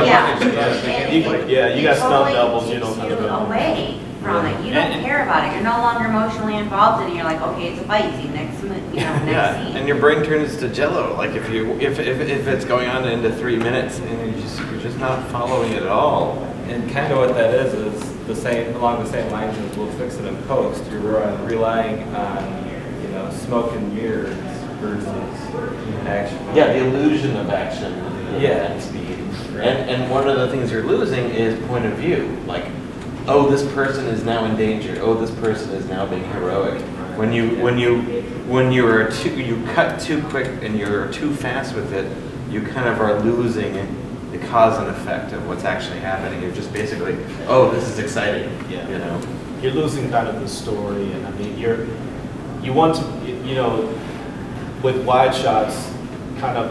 got stunt doubles, you don't totally takes you away from it. You don't care about it. You're no longer emotionally involved in it. You're like, okay, it's a fight scene. Next scene. And your brain turns to jello. Like if it's going on into 3 minutes and you're just not following it at all. And kind of what that is the same, along the same lines as we'll fix it in post. You're relying on, you know, smoke and mirrors versus action. Yeah, the illusion of action. And speed. Right. And one of the things you're losing is point of view. Like, oh, this person is now in danger. Oh, this person is now being heroic. When you cut too quick and you're too fast with it, you kind of are losing the cause and effect of what's actually happening. You're just basically, oh, this is exciting. Yeah. You know, you're losing kind of the story, and I mean, you want to, you know, with wide shots, kind of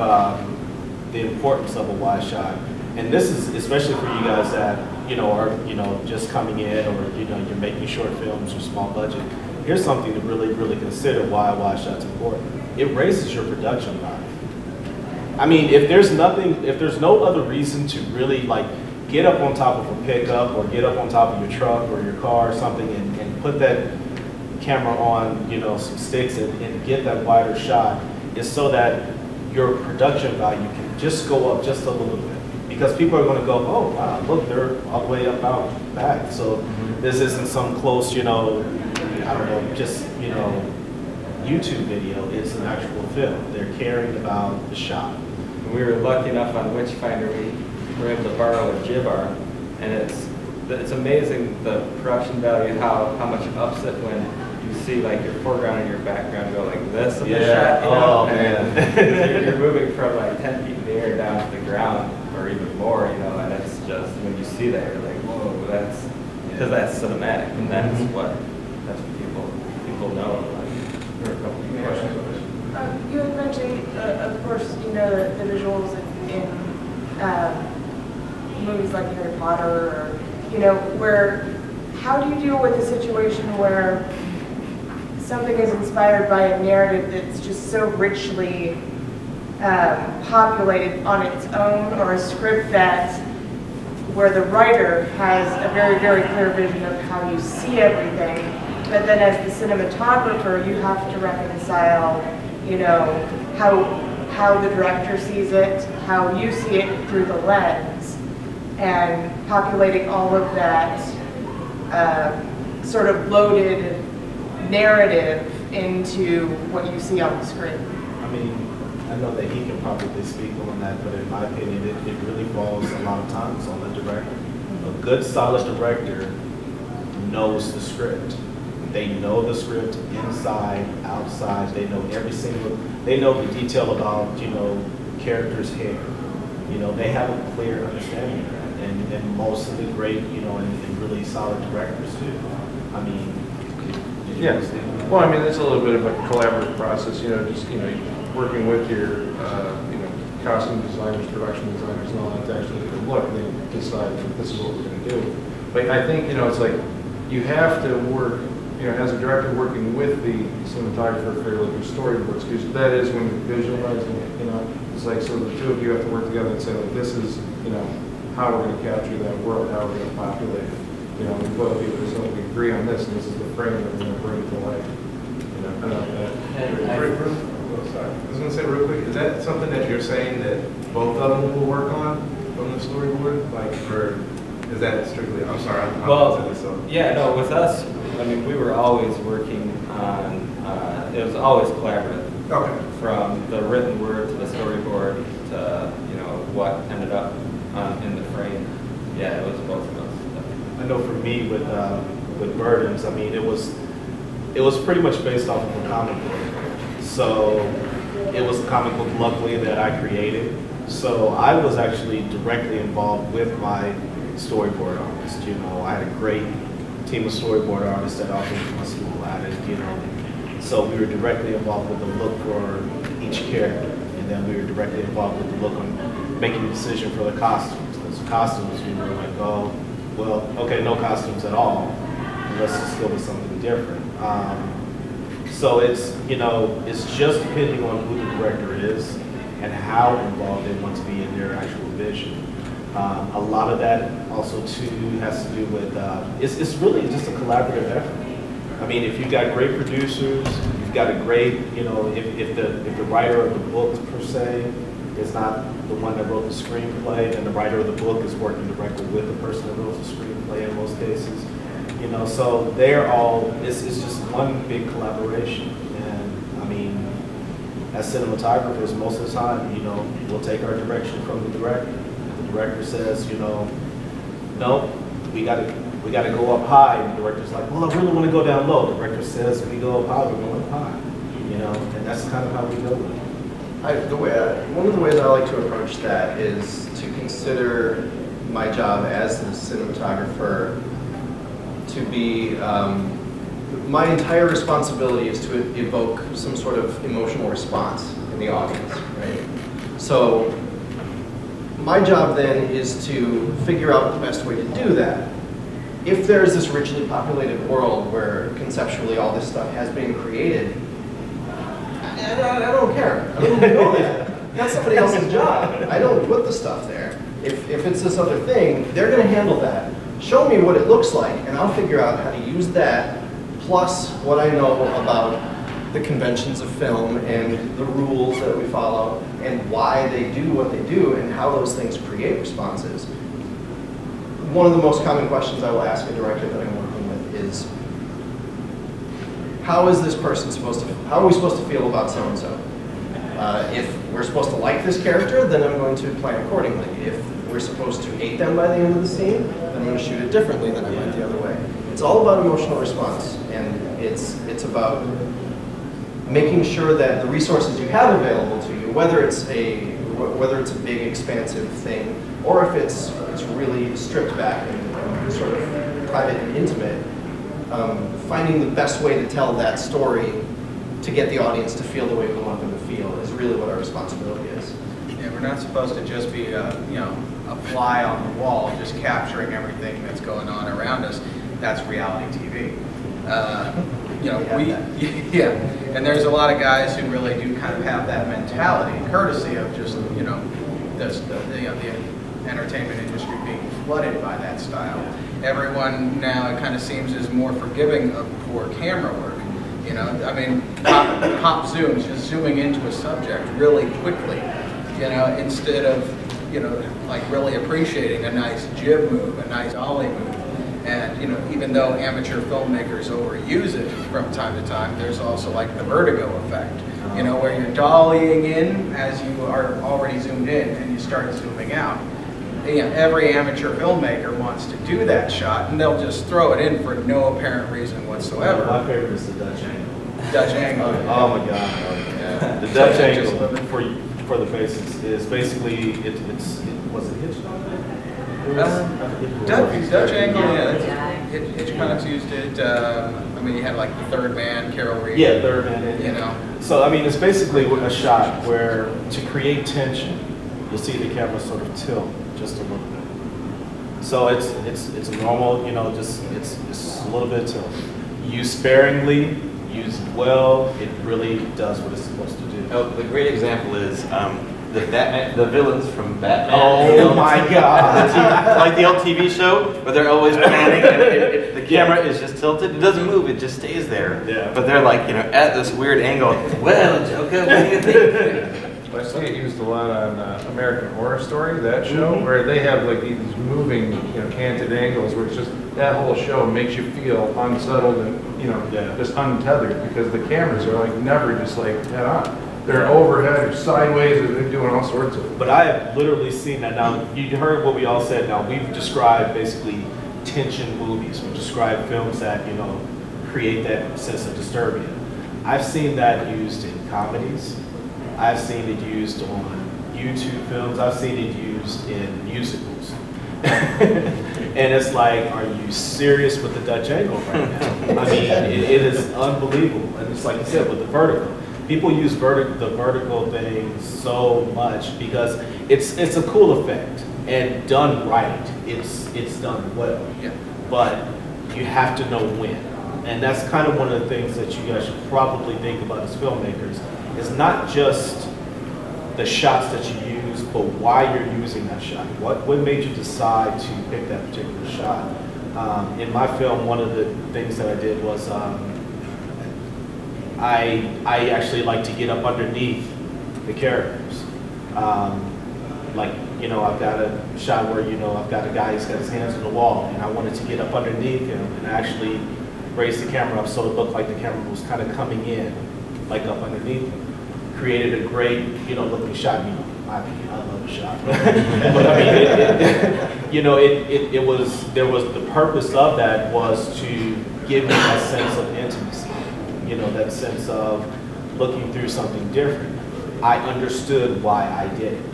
the importance of a wide shot, and this is especially for you guys that, you know, are, you know, just coming in, or, you know, you're making short films or small budget. Here's something to really, really consider why a wide shot's important. It raises your production value. I mean, if there's no other reason to really like get up on top of a pickup or get up on top of your truck or your car or something and put that camera on, you know, some sticks and get that wider shot, is so that your production value can just go up just a little bit. Because people are going to go, oh, wow, look, they're all the way up out back. So this isn't some close, you know, I don't know, just, you know, YouTube video. It's an actual film. They're caring about the shot. We were lucky enough on Witchfinder, we were able to borrow a jib arm, and it's amazing the production value, how much it ups it when you see like your foreground and your background go like this in the shot, you know? Oh, man. You're moving from like 10 feet in the air down to the ground, or even more, you know, and it's just, when you see that, you're like, whoa, that's, because that's cinematic, and that's what people know. Like, there are a couple of questions on this. You had mentioned, of course, you know, the visuals in movies like Harry Potter, or, you know, how do you deal with a situation where something is inspired by a narrative that's just so richly populated on its own, or a script where the writer has a very, very clear vision of how you see everything, but then as the cinematographer, you have to reconcile, you know, how the director sees it, how you see it through the lens, and populating all of that sort of loaded narrative into what you see on the screen. I mean, I know that he can probably speak on that, but in my opinion, it really falls a lot of times on the director. A good, solid director knows the script. They know the script inside, outside. They know they know the detail about, you know, characters' hair. You know, they have a clear understanding of that. And most of the great, you know, and really solid directors do. I mean, did you Yeah. understand? Well, I mean, it's a little bit of a collaborative process, you know, just, you know, working with your, you know, costume designers, production designers, and all that to actually look and then decide that this is what we're going to do. But I think, you know, it's like you have to work, you know, as a director working with the cinematographer for your storyboards, because that is when you're visualizing it, you know. It's like, so the two of you have to work together and say, like, this is, you know, how we're going to capture that world, how we're going to populate it. You know, we both people, so we agree on this, and this is the frame that we're going to bring to life. You know, Sorry. I was going to say real quick, is that something that you're saying that both of them will work on from the storyboard? Like, is that strictly, I'm sorry, I'm Well, into this, so. yeah, no, with us, I mean, we were always working on, it was always collaborative. Okay. From the written word to the storyboard to, you know, what ended up in the frame. Yeah, it was both of us. I know for me with Burdens, I mean, it was pretty much based off of a comic book. So it was a comic book, luckily, that I created. So I was actually directly involved with my storyboard artist. You know, I had a great team of storyboard artists at my school. I had, you know, so we were directly involved with the look for each character, and then we were directly involved with the look on making the decision for the costumes. Those costumes, we were like, oh, well, okay, no costumes at all. Let's just go with something different. So it's, you know, it's just depending on who the director is and how involved they want to be in their actual vision. A lot of that also too has to do with, it's really just a collaborative effort. I mean, if you've got great producers, you've got a great, you know, if the writer of the book per se is not the one that wrote the screenplay, then the writer of the book is working directly with the person that wrote the screenplay in most cases. You know, so they're all, it's just one big collaboration. And I mean, as cinematographers, most of the time, you know, we'll take our direction from the director. If the director says, you know, no, we gotta go up high, and the director's like, well, I really want to go down low. The director says, we go up high, we're going up high. You know, and that's kind of how we go with it. One of the ways I like to approach that is to consider my job as the cinematographer to be, my entire responsibility is to evoke some sort of emotional response in the audience, right? So my job then is to figure out the best way to do that. If there's this richly populated world where conceptually all this stuff has been created, I don't care. I don't know that. That's somebody else's job. I don't put the stuff there. If it's this other thing, they're going to handle that. Show me what it looks like, and I'll figure out how to use that, plus what I know about the conventions of film and the rules that we follow, and why they do what they do, and how those things create responses. One of the most common questions I will ask a director that I'm working with is, how is this person supposed to, how are we supposed to feel about so-and-so? If we're supposed to like this character, then I'm going to plan accordingly. If we're supposed to hate them by the end of the scene, then I'm going to shoot it differently than I went the other way. It's all about emotional response, and it's about making sure that the resources you have available to you, whether it's a big expansive thing, or if it's really stripped back and sort of private and intimate, finding the best way to tell that story to get the audience to feel the way we want them to feel is really what our responsibility is. Yeah, we're not supposed to just be a fly on the wall, just capturing everything that's going on around us. That's reality TV. And there's a lot of guys who really do kind of have that mentality, courtesy of just the entertainment industry being flooded by that style. everyone now, it kind of seems, is more forgiving of poor camera work. You know, I mean, pop zooms, just zooming into a subject really quickly, you know, instead of, you know, like really appreciating a nice jib move, a nice ollie move. And, you know, even though amateur filmmakers overuse it from time to time, there's also like the vertigo effect, you know, where you're dollying in as you are already zoomed in and you start zooming out. You know, every amateur filmmaker wants to do that shot, and they'll just throw it in for no apparent reason whatsoever. My favorite is the Dutch angle. Dutch angle. Oh my God. Yeah. The Dutch angle for the faces is basically, was it Hitchcock? Dutch angle, yeah. Hitchcock's used it. I mean, you had like the Third Man, Carol Reed. Yeah, Third Man. You know. So I mean, it's basically a shot where to create tension, you'll see the camera sort of tilt just a little bit. So it's a normal, you know, just it's a little bit of tilt. Used sparingly, used well, it really does what it's supposed to do. Oh, the great example is the villains from Batman. Oh my God! Like the old TV show where they're always panning and the camera is just tilted. It doesn't move; it just stays there. Yeah. But they're like, you know, at this weird angle. Well, Joker, what do you think? I see it used a lot on American Horror Story, that show, where they have like these moving, you know, canted angles, where it's just that whole show makes you feel unsettled and, you know, just untethered, because the cameras are like never just like head on. They're overhead or sideways, or they're doing all sorts of. But I have literally seen that. Now, you heard what we all said. Now, we've described basically tension movies. We've described films that, you know, create that sense of disturbia. I've seen that used in comedies. I've seen it used on YouTube films. I've seen it used in musicals. And it's like, are you serious with the Dutch angle right now? I mean, it is unbelievable. And it's like you said with the vertical. People use the vertical thing so much because it's a cool effect, and done right, it's done well. Yeah. But you have to know when. And that's kind of one of the things that you guys should probably think about as filmmakers. It's not just the shots that you use, but why you're using that shot. What made you decide to pick that particular shot? In my film, one of the things that I did was I actually like to get up underneath the characters. Like, you know, I've got a shot where, you know, I've got a guy who's got his hands on the wall, and I wanted to get up underneath him and actually raise the camera up so it looked like the camera was kind of coming in, like up underneath him. Created a great, you know, looking shot. I mean, I love a shot. But I mean, you know, there was the purpose of that was to give me that sense of intimacy. You know, that sense of looking through something different. I understood why I did it.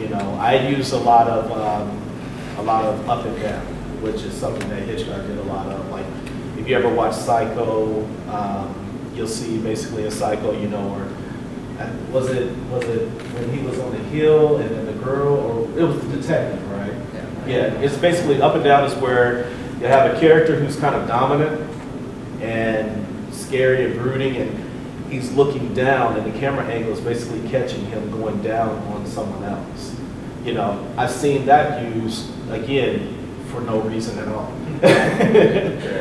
You know, I use a lot of up and down, which is something that Hitchcock did a lot of. Like, if you ever watch Psycho, you'll see basically a Psycho, you know, or was it when he was on the hill and then the girl, or it was the detective, right? Yeah. It's basically up and down is where you have a character who's kind of dominant and scary and brooding, and he's looking down, and the camera angle is basically catching him going down on someone else. You know, I've seen that used again for no reason at all.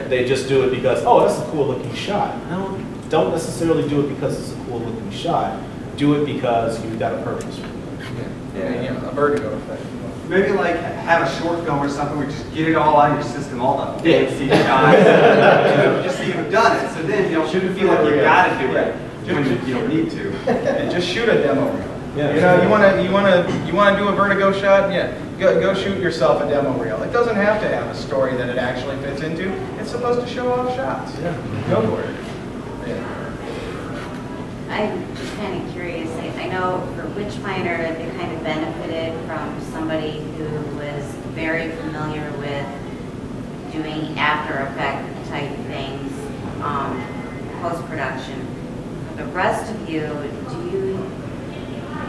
They just do it because, oh, that's a cool looking shot. No, don't necessarily do it because it's a cool looking shot. Do it because you've got a purpose. Yeah, a vertigo effect. Maybe like have a short film or something where you just get it all out of your system, all the fancy shots, just so you've done it. So then you don't feel like you gotta do it when you don't need to. And just shoot a demo reel. Yeah. You know, you wanna do a vertigo shot? Yeah. Go shoot yourself a demo reel. It doesn't have to have a story that it actually fits into. It's supposed to show off shots. Yeah. Go for it. Yeah. I'm just kind of curious. I know for Witchfinder, they kind of benefited from somebody who was very familiar with doing After Effect type things, post-production. For the rest of you, do you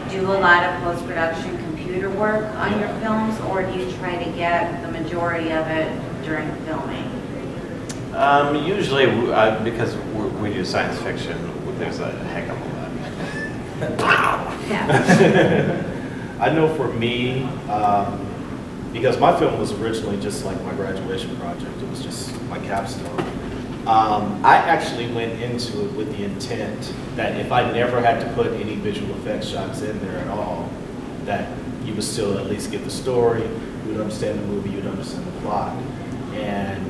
do a lot of post-production computer work on your films, or do you try to get the majority of it during filming? Usually, because we do science fiction, there's a heck of a lot. Yeah. I know for me, because my film was originally just like my graduation project. It was just my capstone. I actually went into it with the intent that if I never had to put any visual effects shots in there at all, that you would still at least get the story, you would understand the movie, you would understand the plot. And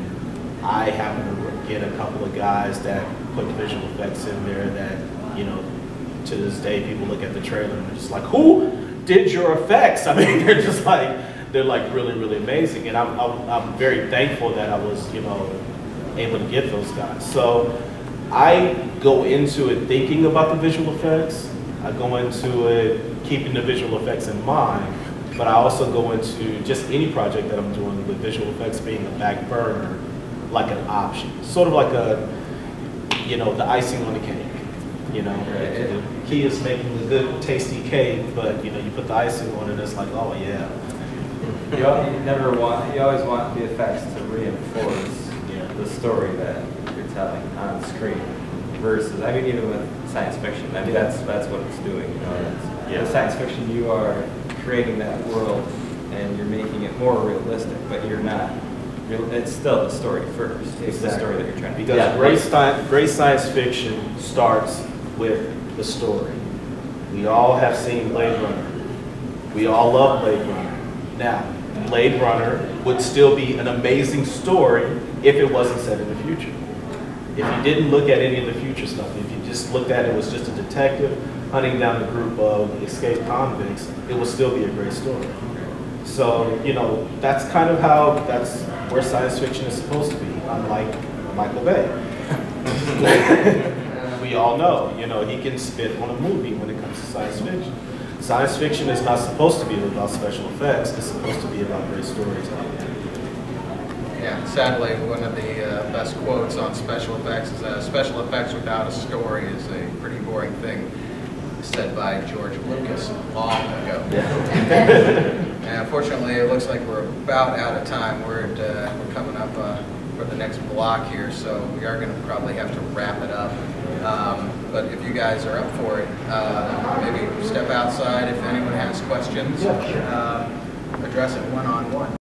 I happened to get a couple of guys that put visual effects in there that, you know, to this day people look at the trailer and they're just like, who did your effects? I mean, they're just like, they're like really, really amazing. And I'm very thankful that I was, you know, able to get those guys. So I go into it thinking about the visual effects. I go into it keeping the visual effects in mind, but I also go into just any project that I'm doing with visual effects being a back burner, like an option. Sort of like a, you know, the icing on the cake. You know, the key is making a good, tasty cake, but you know, you put the icing on it, and it's like, oh yeah. You always want the effects to reinforce the story that you're telling on screen. Versus, I mean, even with science fiction, I mean, that's what it's doing. You know, with science fiction, you are creating that world and you're making it more realistic, but you're not. It's still the story first. It's the story that you're trying to. Because great science fiction starts with the story. We all have seen Blade Runner. We all love Blade Runner. Now, Blade Runner would still be an amazing story if it wasn't set in the future. If you didn't look at any of the future stuff, if you just looked at it was just a detective hunting down a group of escaped convicts, it would still be a great story. So, you know, that's kind of that's where science fiction is supposed to be, unlike Michael Bay. We all know, you know, he can spit on a movie when it comes to science fiction. Science fiction is not supposed to be about special effects, it's supposed to be about great storytelling. Yeah, sadly, one of the best quotes on special effects is that special effects without a story is a pretty boring thing, said by George Lucas long ago. And unfortunately, it looks like we're about out of time. We're coming up for the next block here, so we are going to probably have to wrap it up. But if you guys are up for it, maybe step outside if anyone has questions. Address it one-on-one.